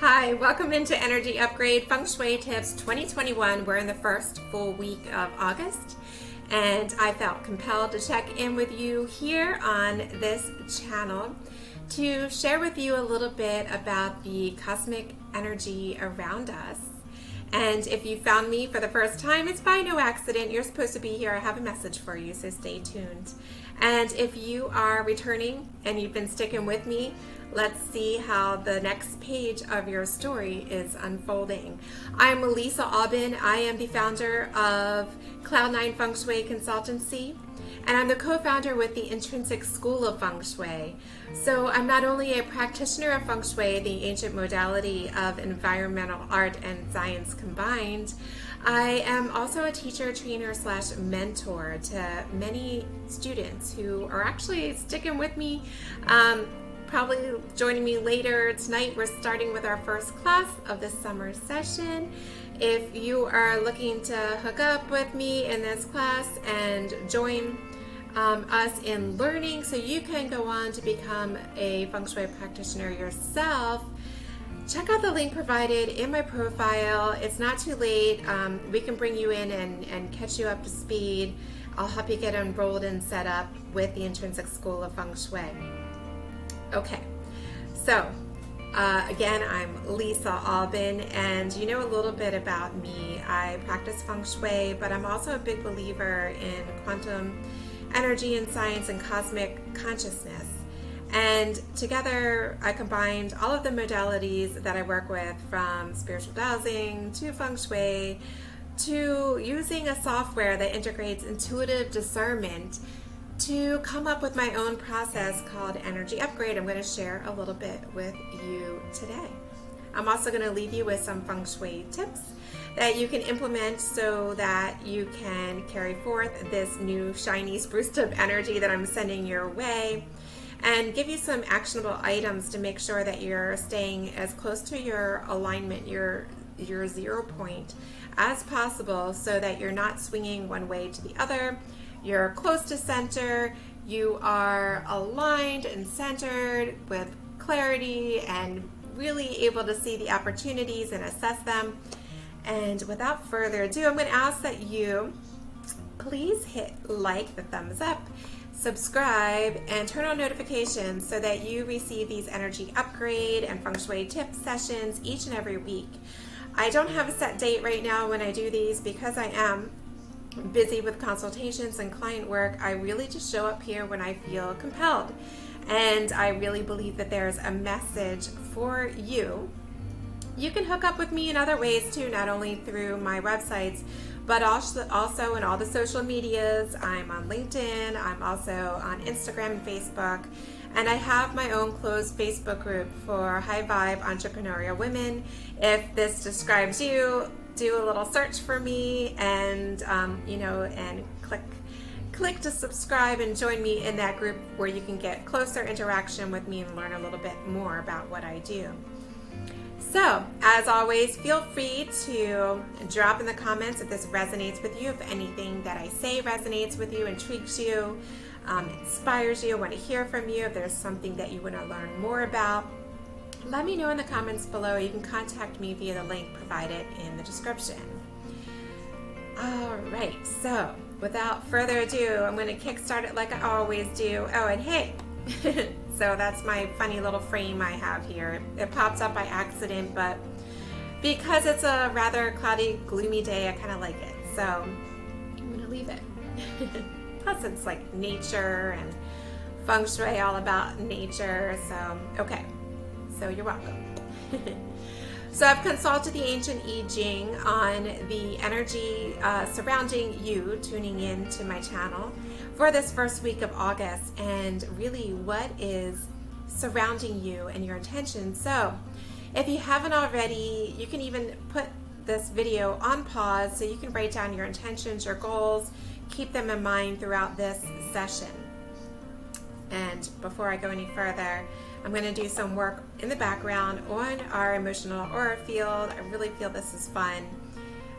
Hi, welcome into Energy Upgrade Feng Shui Tips 2021. We're in the first full week of August, and I felt compelled to check in with you here on this channel to share with you a little bit about the cosmic energy around us. And if you found me for the first time, it's by no accident. You're supposed to be here. I have a message for you, so stay tuned. And if you are returning and you've been sticking with me, let's see how the next page of your story is unfolding. I'm Lisa Aubin. I am the founder of Cloud9 Feng Shui Consultancy, and I'm the co-founder with the Intrinsic School of Feng Shui. So I'm not only a practitioner of Feng Shui, the ancient modality of environmental art and science combined, I am also a teacher, trainer / mentor to many students who are actually sticking with me, probably joining me later tonight. We're starting with our first class of this summer session. If you are looking to hook up with me in this class and join us in learning so you can go on to become a Feng Shui practitioner yourself, check out the link provided in my profile. It's not too late. We can bring you in and catch you up to speed. I'll help you get enrolled and set up with the Intrinsic School of Feng Shui. Okay, so again, I'm Lisa Aubin, and you know a little bit about me. I practice Feng Shui, but I'm also a big believer in quantum energy and science and cosmic consciousness. And together, I combined all of the modalities that I work with, from spiritual dowsing to Feng Shui to using a software that integrates intuitive discernment to come up with my own process called Energy Upgrade. I'm going to share a little bit with you today. I'm also going to leave you with some Feng Shui tips that you can implement so that you can carry forth this new shiny spruced up energy that I'm sending your way, and give you some actionable items to make sure that you're staying as close to your alignment, your 0 point as possible, so that you're not swinging one way to the other. You're close to center, you are aligned and centered with clarity and really able to see the opportunities and assess them. And without further ado, I'm going to ask that you please hit like, the thumbs up, subscribe, and turn on notifications so that you receive these energy upgrade and Feng Shui tip sessions each and every week. I don't have a set date right now when I do these because I am busy with consultations and client work. I really just show up here when I feel compelled, and I really believe that there's a message for you. You can hook up with me in other ways too, not only through my websites, but also in all the social medias. I'm on LinkedIn, I'm also on Instagram and Facebook, and I have my own closed Facebook group for high vibe entrepreneurial women. If this describes you, do a little search for me and and click to subscribe and join me in that group, where you can get closer interaction with me and learn a little bit more about what I do. So, as always, feel free to drop in the comments if this resonates with you, if anything that I say resonates with you, intrigues you, inspires you. I want to hear from you. If there's something that you want to learn more about, let me know in the comments below. You can contact me via the link provided in the description. All right, so without further ado, I'm going to kickstart it like I always do. Oh, and hey, so that's my funny little frame I have here. It pops up by accident, but because it's a rather cloudy, gloomy day, I kind of like it. So I'm going to leave it. Plus, it's like nature and Feng Shui, all about nature. So, okay. So you're welcome. So I've consulted the ancient I Ching on the energy surrounding you tuning in to my channel for this first week of August, and really what is surrounding you and your intentions. So if you haven't already, you can even put this video on pause so you can write down your intentions, your goals, keep them in mind throughout this session. And before I go any further, I'm going to do some work in the background on our emotional aura field. I really feel this is fun.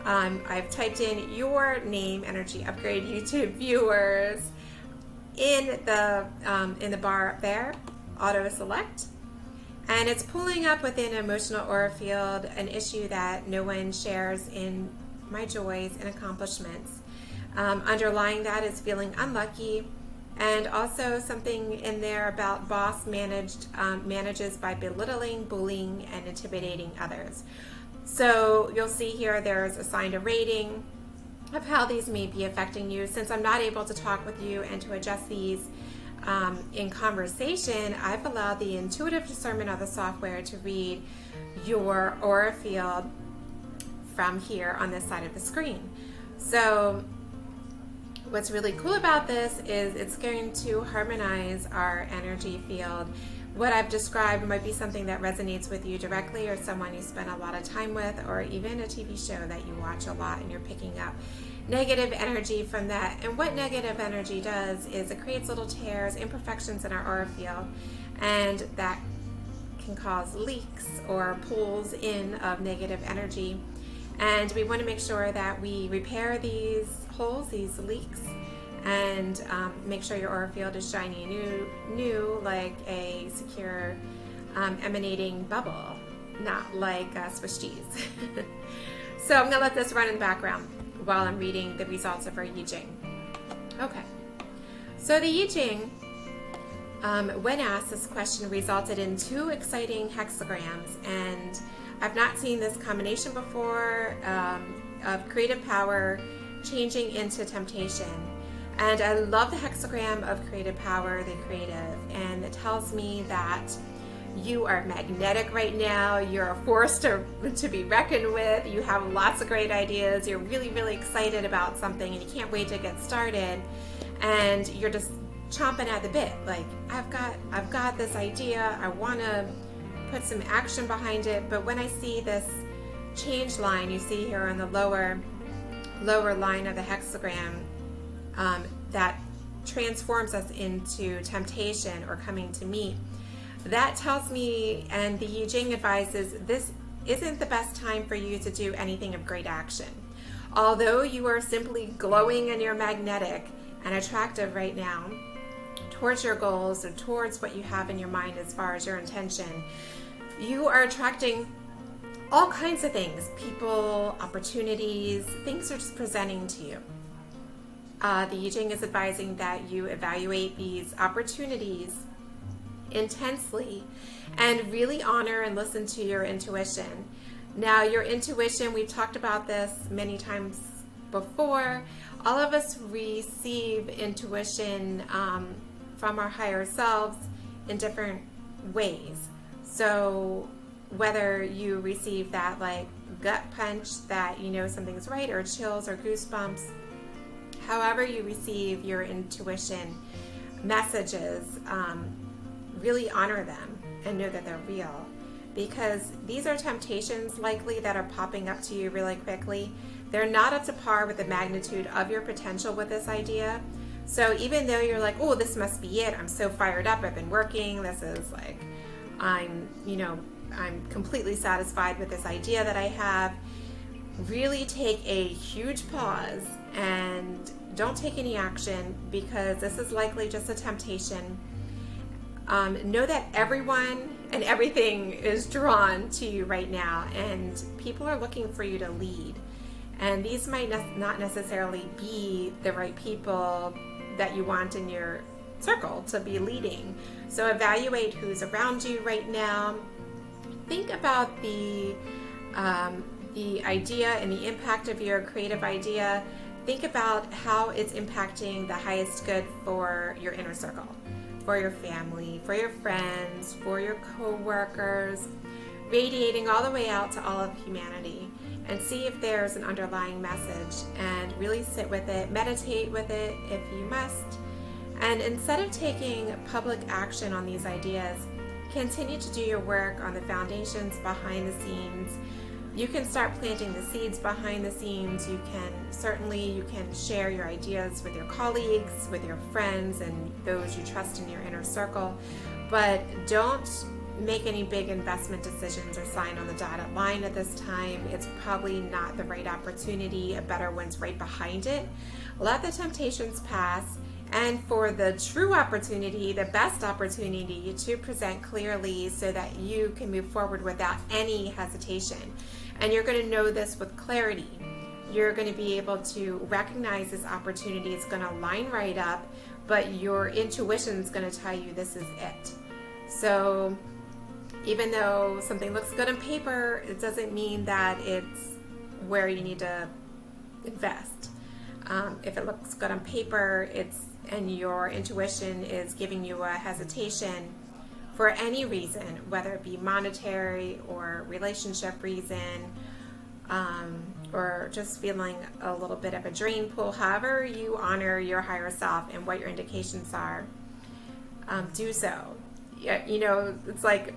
I've typed in your name, Energy Upgrade YouTube viewers, in the bar up there, auto select, And it's pulling up within an emotional aura field an issue that no one shares in my joys and accomplishments. Underlying that is feeling unlucky, and also something in there about boss manages by belittling, bullying, and intimidating others. So you'll see here there's assigned a rating of how these may be affecting you. Since I'm not able to talk with you and to adjust these in conversation, I've allowed the intuitive discernment of the software to read your aura field from here on this side of the screen. So what's really cool about this is it's going to harmonize our energy field. What I've described might be something that resonates with you directly, or someone you spend a lot of time with, or even a TV show that you watch a lot and you're picking up negative energy from that. And what negative energy does is it creates little tears, imperfections in our aura field, and that can cause leaks or pulls in of negative energy. And we want to make sure that we repair these holes, these leaks, and make sure your aura field is shiny and new, like a secure emanating bubble, not like Swiss cheese. So I'm going to let this run in the background while I'm reading the results of our I Ching. Okay, so the I Ching, when asked, this question resulted in 2 exciting hexagrams, and I've not seen this combination before, of creative power changing into temptation. And I love the hexagram of creative power, the creative, and it tells me that you are magnetic right now. You're a force to be reckoned with. You have lots of great ideas. You're really, really excited about something and you can't wait to get started. And you're just chomping at the bit. Like, I've got this idea. I want to put some action behind it. But when I see this change line you see here on the lower line of the hexagram, that transforms us into temptation or coming to meet, that tells me, and the I Ching advises, this isn't the best time for you to do anything of great action. Although you are simply glowing and you're magnetic and attractive right now towards your goals or towards what you have in your mind as far as your intention, you are attracting all kinds of things, people, opportunities, things are just presenting to you. The I Ching is advising that you evaluate these opportunities intensely and really honor and listen to your intuition. Now, your intuition, we've talked about this many times before. All of us receive intuition from our higher selves in different ways. So whether you receive that like gut punch that you know something's right, or chills or goosebumps, however you receive your intuition messages, really honor them and know that they're real, because these are temptations likely that are popping up to you really quickly. They're not up to par with the magnitude of your potential with this idea. So even though you're like, oh, this must be it, I'm so fired up, I've been working, this is like, I'm completely satisfied with this idea that I have, really take a huge pause and don't take any action, because this is likely just a temptation. Know that everyone and everything is drawn to you right now, and people are looking for you to lead. And these might not necessarily be the right people that you want in your circle to be leading. So evaluate who's around you right now. Think about the idea and the impact of your creative idea. Think about how it's impacting the highest good for your inner circle, for your family, for your friends, for your co-workers, radiating all the way out to all of humanity, and see if there's an underlying message, and really sit with it, meditate with it if you must. And instead of taking public action on these ideas, continue to do your work on the foundations behind the scenes. You can start planting the seeds behind the scenes. You can share your ideas with your colleagues, with your friends, and those you trust in your inner circle. But don't make any big investment decisions or sign on the dotted line at this time. It's probably not the right opportunity. A better one's right behind it. Let the temptations pass and for the true opportunity, the best opportunity to present clearly so that you can move forward without any hesitation. And you're going to know this with clarity. You're going to be able to recognize this opportunity. It's going to line right up, but your intuition is going to tell you this is it. So even though something looks good on paper, it doesn't mean that it's where you need to invest. If it looks good on paper, and your intuition is giving you a hesitation for any reason, whether it be monetary or relationship reason, or just feeling a little bit of a drain pull, however you honor your higher self and what your indications are, do so. You know, it's like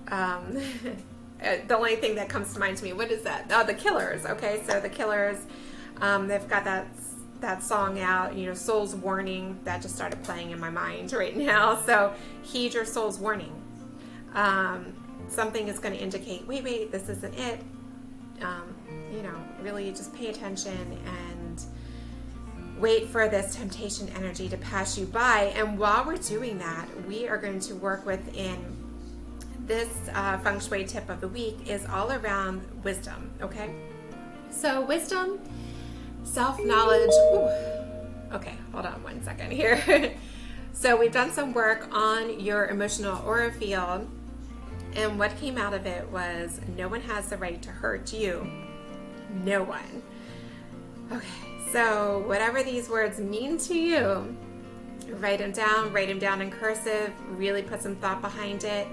the only thing that comes to mind to me, what is that? Oh, the Killers. Okay, so the Killers, they've got that song out, you know, Soul's Warning, that just started playing in my mind right now. So heed your soul's warning. Something is going to indicate, wait, this isn't it. You know, really just pay attention and wait for this temptation energy to pass you by. And while we're doing that, we are going to work within this Feng Shui tip of the week is all around wisdom, okay? So wisdom, self-knowledge. Okay, hold on one second here. So we've done some work on your emotional aura field, and what came out of it was no one has the right to hurt you. No one. Okay, so whatever these words mean to you, write them down in cursive, really put some thought behind it.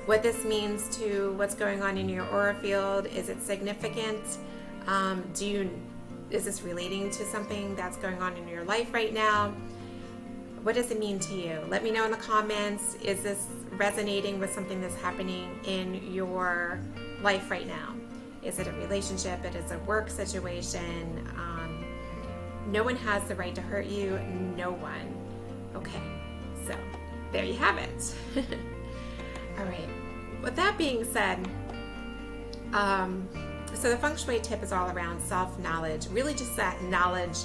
What this means to what's going on in your aura field, is it significant? Is this relating to something that's going on in your life right now? What does it mean to you? Let me know in the comments. Is this resonating with something that's happening in your life right now? Is it a relationship? It is a work situation? No one has the right to hurt you. No one. Okay, so there you have it. All right. With that being said, so the Feng Shui tip is all around self-knowledge, really just that knowledge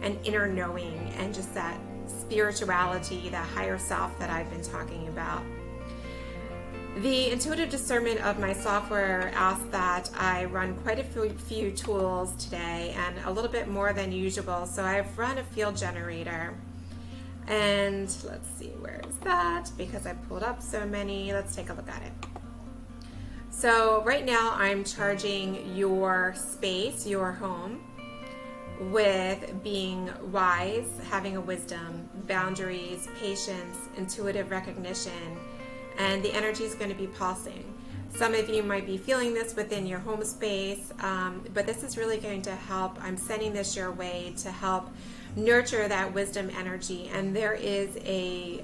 and inner knowing and just that spirituality, that higher self that I've been talking about. The intuitive discernment of my software asks that I run quite a few tools today, and a little bit more than usual. So I've run a field generator. And let's see, where is that? Because I pulled up so many. Let's take a look at it. So right now I'm charging your space, your home, with being wise, having a wisdom, boundaries, patience, intuitive recognition, and the energy is going to be pulsing. Some of you might be feeling this within your home space, but this is really going to help. I'm sending this your way to help nurture that wisdom energy. And there is an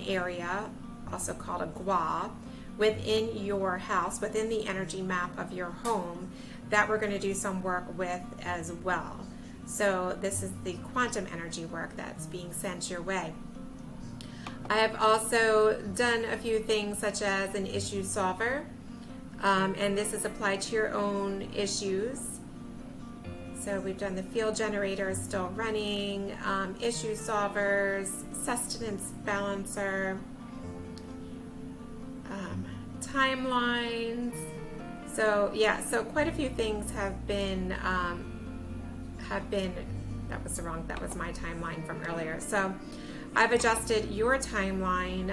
area, also called a gua, within your house, within the energy map of your home, that we're going to do some work with as well. So this is the quantum energy work that's being sent your way. I have also done a few things such as an issue solver, and this is applied to your own issues. So we've done the field generator, still running, issue solvers, sustenance balancer, timelines. So yeah, so quite a few things have been that was my timeline from earlier. So I've adjusted your timeline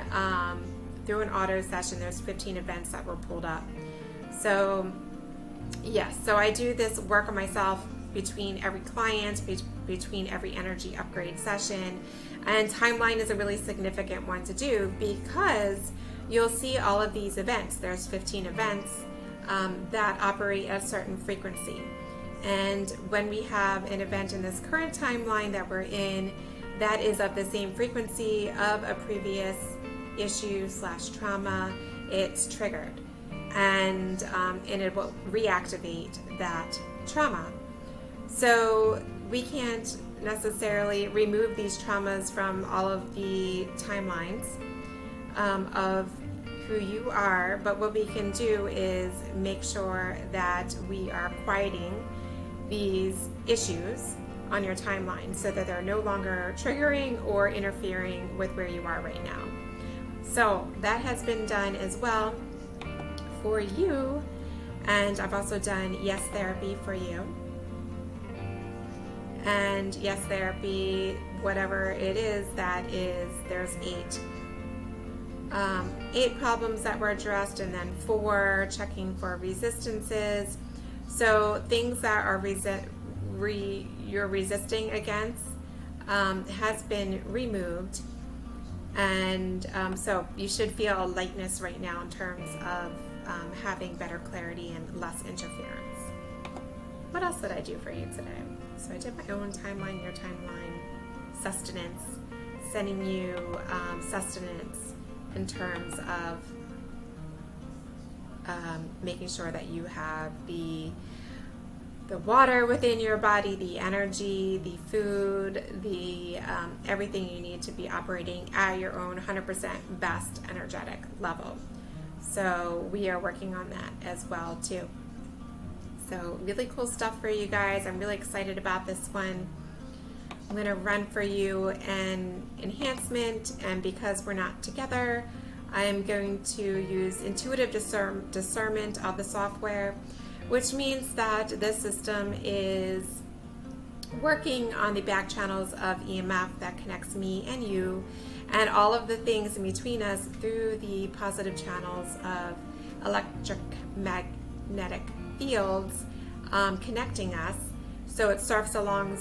through an auto session. There's 15 events that were pulled up. So yes, so I do this work on myself between every client, between every energy upgrade session, and timeline is a really significant one to do because you'll see all of these events. There's 15 events that operate at a certain frequency, and when we have an event in this current timeline that we're in that is of the same frequency of a previous issue / trauma, it's triggered, and it will reactivate that trauma. So we can't necessarily remove these traumas from all of the timelines of who you are, but what we can do is make sure that we are quieting these issues on your timeline so that they're no longer triggering or interfering with where you are right now. So that has been done as well for you. And I've also done Yes Therapy for you. And Yes Therapy, whatever it is, there's eight problems that were addressed, and then 4 checking for resistances. So things that are you're resisting against has been removed. And so you should feel a lightness right now in terms of having better clarity and less interference. What else did I do for you today? So I did my own timeline, your timeline, sustenance, sending you sustenance in terms of making sure that you have the water within your body, the energy, the food, the everything you need to be operating at your own 100% best energetic level. So we are working on that as well too. So really cool stuff for you guys. I'm really excited about this one. I'm going to run for you an enhancement, and because we're not together, I'm going to use intuitive discernment of the software, which means that this system is working on the back channels of EMF that connects me and you and all of the things in between us through the positive channels of electromagnetic fields connecting us. So it surfs along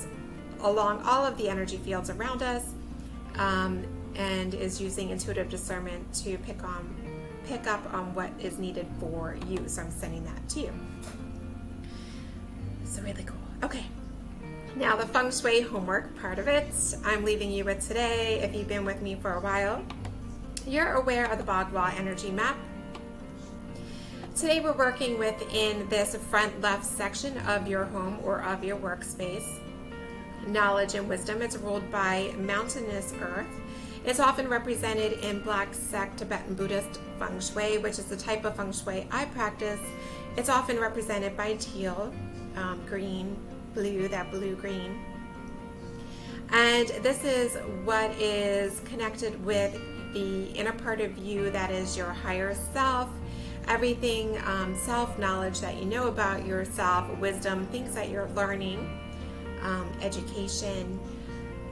all of the energy fields around us, and is using intuitive discernment to pick up on what is needed for you. So I'm sending that to you. So really cool. Okay. Now the Feng Shui homework part of it, I'm leaving you with today. If you've been with me for a while, you're aware of the Bagua energy map. Today we're working within this front left section of your home or of your workspace. Knowledge and wisdom. It's ruled by mountainous earth. It's often represented in Black sect Tibetan Buddhist Feng Shui, which is the type of Feng Shui I practice. It's often represented by teal, green, blue, that blue-green. And this is what is connected with the inner part of you that is your higher self. Everything, self-knowledge that you know about yourself, wisdom, things that you're learning, education,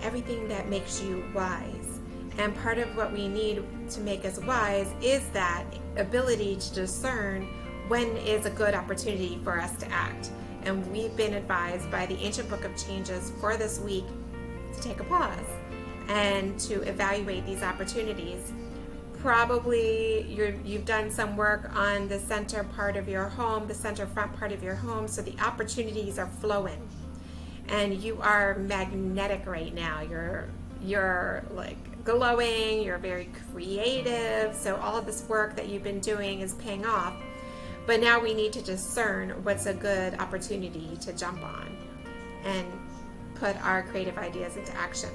everything that makes you wise. And part of what we need to make us wise is that ability to discern when is a good opportunity for us to act. And we've been advised by the Ancient Book of Changes for this week to take a pause and to evaluate these opportunities. Probably you've done some work on the center part of your home, the center front part of your home, so the opportunities are flowing. And you are magnetic right now. You're like glowing, you're very creative. So all of this work that you've been doing is paying off. But now we need to discern what's a good opportunity to jump on and put our creative ideas into action.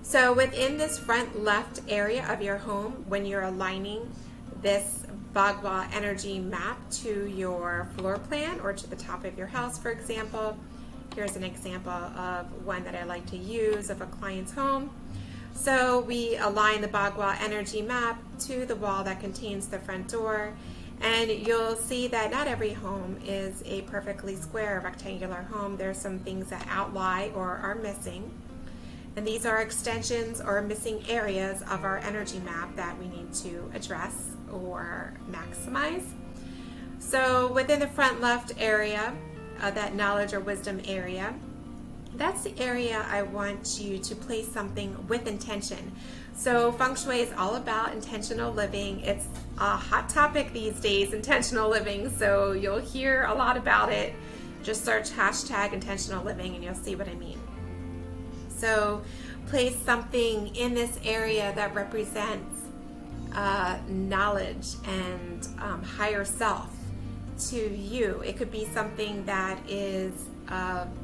So within this front left area of your home, when you're aligning this Bagua energy map to your floor plan or to the top of your house, for example, here's an example of one that I like to use of a client's home. So we align the Bagua energy map to the wall that contains the front door. And you'll see that not every home is a perfectly square rectangular home. There's some things that outlie or are missing. And these are extensions or missing areas of our energy map that we need to address or maximize. So within the front left area, that knowledge or wisdom area, that's the area I want you to place something with intention. So Feng Shui is all about intentional living. It's a hot topic these days, intentional living. So you'll hear a lot about it. Just search hashtag intentional living and you'll see what I mean. So place something in this area that represents knowledge and higher self to you. It could be something that is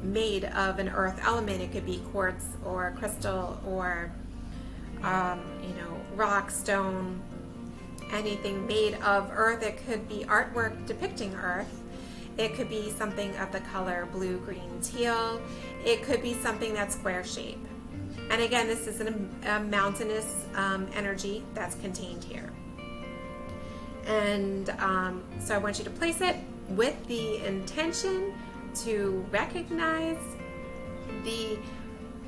made of an earth element. It could be quartz or crystal or rock, stone, anything made of earth. It could be artwork depicting earth. It could be something of the color blue, green, teal. It could be something that's square shape. And again, this is a mountainous energy that's contained here. And so I want you to place it with the intention to recognize the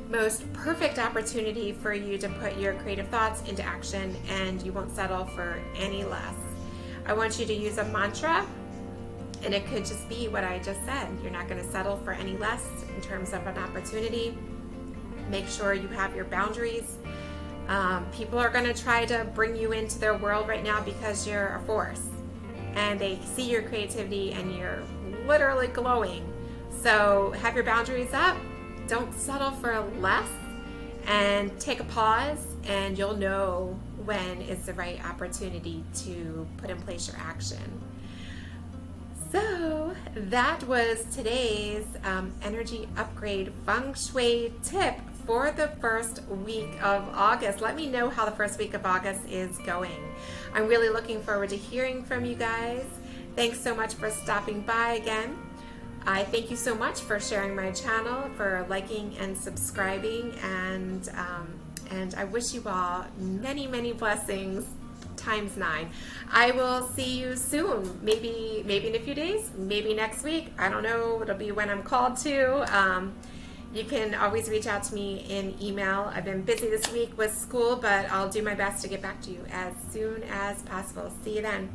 most perfect opportunity for you to put your creative thoughts into action, and you won't settle for any less. I want you to use a mantra, and it could just be what I just said. You're not going to settle for any less in terms of an opportunity. Make sure you have your boundaries. People are going to try to bring you into their world right now because you're a force, and they see your creativity and you're literally glowing. So have your boundaries up. Don't settle for less, and take a pause, and you'll know when is the right opportunity to put in place your action. So that was today's energy upgrade Feng Shui tip for the first week of August. Let me know how the first week of August is going. I'm really looking forward to hearing from you guys. Thanks so much for stopping by again. I thank you so much for sharing my channel, for liking and subscribing, and I wish you all many, many blessings times 9. I will see you soon, maybe in a few days, maybe next week. I don't know, it'll be when I'm called to. You can always reach out to me in email. I've been busy this week with school, but I'll do my best to get back to you as soon as possible. See you then.